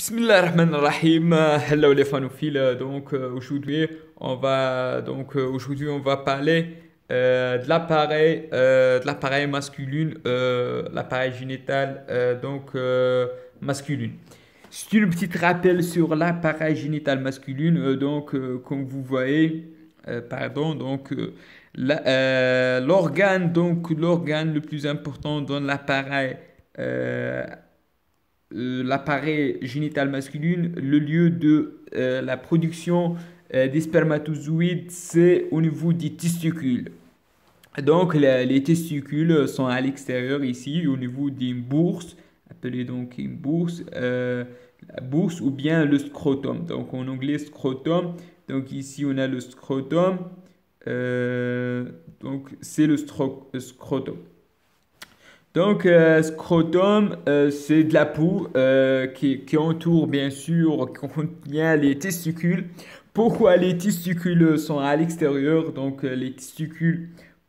Bismillahirrahmanirrahim. Hello les fanophiles. Aujourd'hui on va parler de l'appareil masculin, l'appareil génital masculin. C'est un petit rappel sur l'appareil génital masculin. Comme vous voyez, l'organe le plus important dans euh, l'appareil génital masculin, le lieu de la production des spermatozoïdes, c'est au niveau des testicules. Donc, les testicules sont à l'extérieur ici, au niveau d'une bourse, appelée donc une bourse, la bourse ou bien le scrotum. Donc, en anglais, scrotum. Donc, ici, on a le scrotum. C'est le scrotum. Scrotum, c'est de la peau qui entoure, bien sûr, qui contient les testicules. Pourquoi les testicules sont à l'extérieur?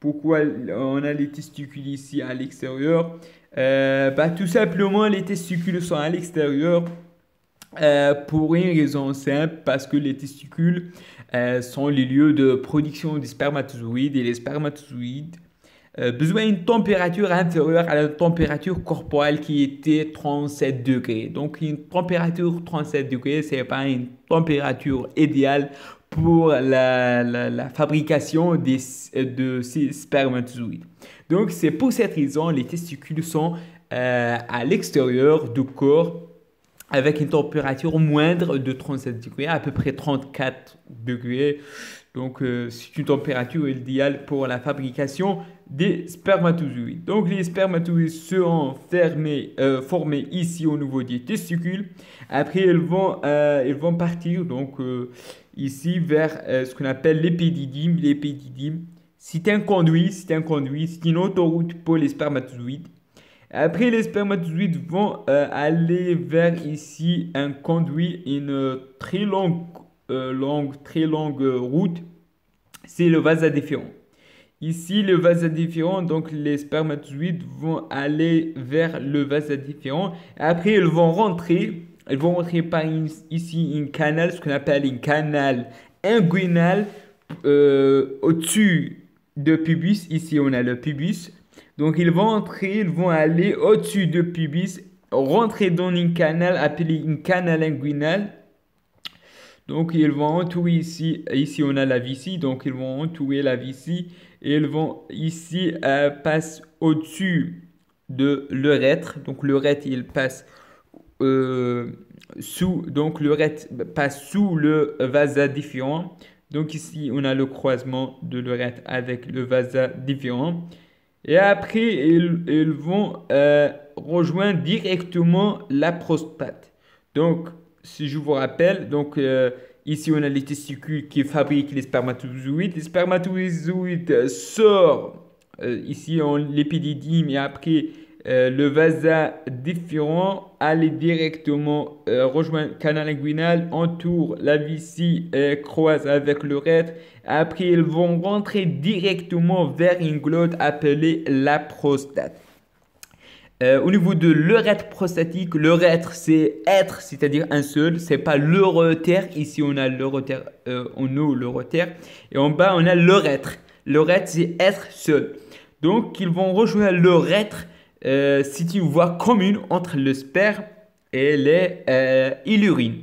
Pourquoi on a les testicules ici à l'extérieur? Tout simplement, les testicules sont à l'extérieur pour une raison simple, parce que les testicules sont les lieux de production des spermatozoïdes, et les spermatozoïdes besoin d'une température inférieure à la température corporelle qui était 37 degrés. Donc, une température 37 degrés, ce n'est pas une température idéale pour la fabrication de ces spermatozoïdes. Donc, c'est pour cette raison les testicules sont à l'extérieur du corps avec une température moindre de 37 degrés, à peu près 34 degrés. Donc, c'est une température idéale pour la fabrication des spermatozoïdes. Donc, les spermatozoïdes seront formés ici au niveau des testicules. Après, ils vont partir ici vers ce qu'on appelle l'épididyme. L'épididyme, c'est une autoroute pour les spermatozoïdes. Après, les spermatozoïdes vont aller vers ici un conduit, une très longue route. C'est le vasa déférent. Ici, le vasa déférent, donc les spermatozoïdes vont aller vers le vasa déférent. Après, ils vont rentrer par ici un canal, ce qu'on appelle un canal inguinal au-dessus de pubis. Ici, on a le pubis. Donc, ils vont aller au-dessus de pubis, rentrer dans un canal appelé un canal inguinal. Donc, ils vont entourer ici on a la vessie, donc ils vont entourer la vessie et ils vont ici passer au-dessus de l'urètre. Donc, l'urètre, il passe l'urètre passe sous le vasa déférent. Donc, ici, on a le croisement de l'urètre avec le vasa déférent. Et après, ils vont rejoindre directement la prostate. Donc, si je vous rappelle, ici on a les testicules qui fabriquent les spermatozoïdes. Les spermatozoïdes sortent ici en l'épididyme, et après le vasa déférent aller directement rejoindre le canal inguinal, entoure la vessie, croise avec l'urètre. Après, ils vont rentrer directement vers une glotte appelée la prostate. Au niveau de l'urètre prostatique, l'urètre c'est être, c'est-à-dire un seul, c'est pas l'urétère. Ici on a l'urétère, l'urétère, et en bas on a l'urètre. L'urètre c'est être seul. Donc ils vont rejoindre l'urètre. C'est une voie commune entre le sperme et l'urine.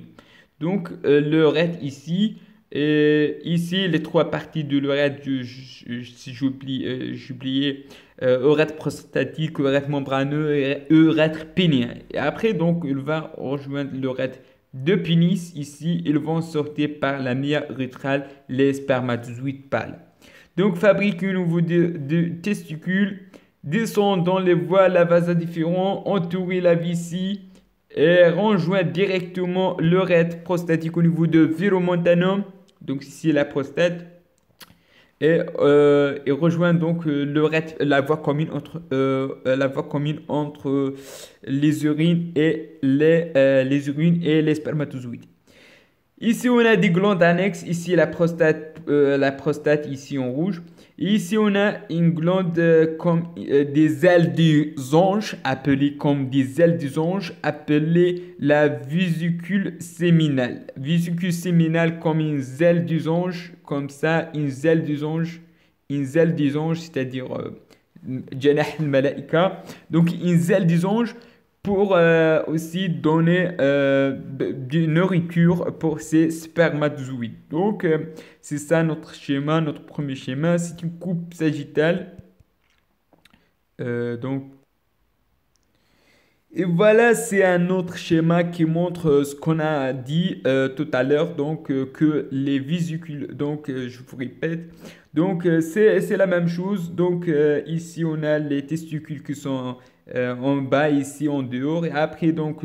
Donc l'urètre ici. Ici, les trois parties de l'urètre, si j'oubliais, urètre prostatique, urètre membraneux et urètre pénien. Et après, donc, il va rejoindre l'urètre de pénis. Ici, ils vont sortir par la meilleure urétrale les spermatozoïdes pâles. Donc, fabrique un nouveau de testicules, descend dans les voies la vasa déférent, entourer la vessie et rejoindre directement l'urètre prostatique au niveau de viromontanum. Donc ici la prostate, et rejoint donc la voie commune entre les urines et les spermatozoïdes. Ici, on a des glandes annexes. Ici, la prostate ici en rouge. Et ici, on a une glande comme des ailes des anges, appelée comme des ailes des anges, appelée la vésicule séminale. Vésicule séminale comme une aile des anges, comme ça, une aile des anges, c'est-à-dire Janah al-Malaika. Donc, une aile des anges pour aussi donner de nourriture pour ces spermatozoïdes. Donc, c'est ça notre schéma, notre premier schéma. C'est une coupe sagittale. Donc, et voilà, c'est un autre schéma qui montre ce qu'on a dit tout à l'heure, donc que les vésicules, donc je vous répète, donc c'est la même chose. Donc ici on a les testicules qui sont en bas, ici en dehors, et après donc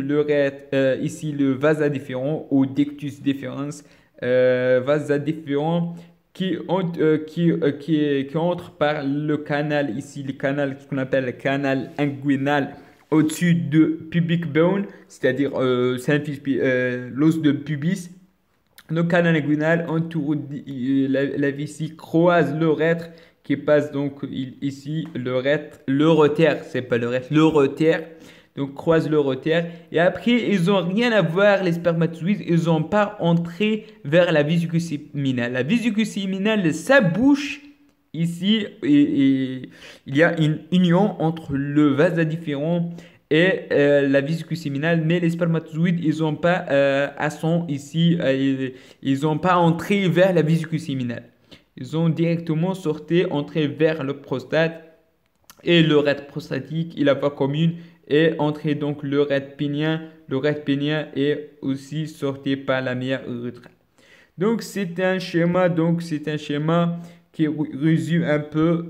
ici le vasa déférent ou dectus déférens, vasa déférent qui entre par le canal ici, le canal qu'on appelle le canal inguinal au-dessus de pubic bone, c'est-à-dire l'os de pubis. Le canal inguinal entoure la vessie croise l'urètre qui passe donc ici l'urétère, c'est pas l'urètre, l'urétère. Donc croise l'urétère et après ils n'ont rien à voir les spermatozoïdes, ils n'ont pas entré vers la vésicule séminale. La vésicule séminale, ça bouche ici et il y a une union entre le vasa différent et la vésicule séminale, mais les spermatozoïdes, ils n'ont pas ici, ils n'ont pas entré vers la vésicule séminale. Ils ont directement entré vers le prostate et l'urètre prostatique et la voie commune et entré donc l'urètre pénien. L'urètre pénien est aussi sorti par la meilleure urétrale. Donc c'est un schéma qui résume un peu,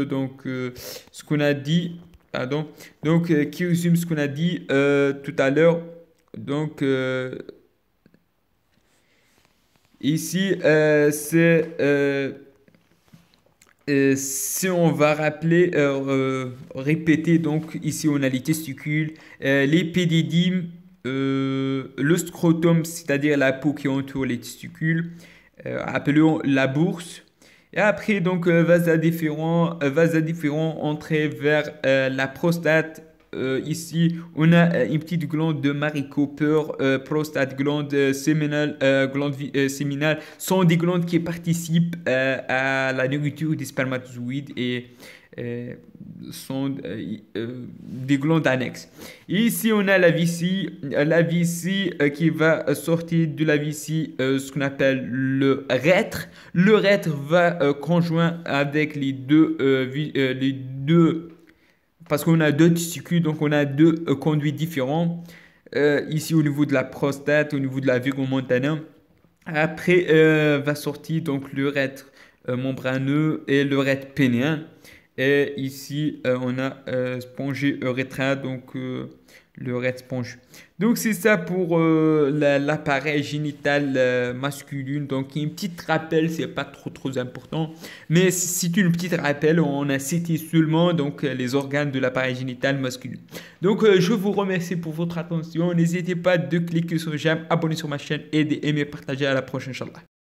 donc ce qu'on a dit, pardon, donc qui résume ce qu'on a dit tout à l'heure. Donc ici si on va répéter, donc ici on a les testicules, l'épidédyme, le scrotum, c'est-à-dire la peau qui entoure les testicules, appelons la bourse. Et après, donc, vasa déférent entrer vers la prostate. Ici, on a une petite glande de Mary Cooper, prostate, glande séminale, séminale, sont des glandes qui participent à la nourriture des spermatozoïdes et euh, sont des glandes annexes. Et ici, on a la vessie qui va sortir de la vessie, ce qu'on appelle le rètre. Le rètre va conjoint avec les deux parce qu'on a deux testicules, donc on a deux conduits différents. Ici au niveau de la prostate, au niveau de la virgule montana. Après va sortir donc l'urètre membraneux et l'urètre pénéen. Et ici on a spongé urétral, donc l'urètre sponge. Donc c'est ça pour l'appareil génital masculin. Donc une petite rappel, c'est pas trop important, mais c'est une petite rappel. On a cité seulement donc les organes de l'appareil génital masculin. Donc je vous remercie pour votre attention. N'hésitez pas de cliquer sur j'aime, abonner sur ma chaîne et d'aimer, partager. À la prochaine, Inch'Allah.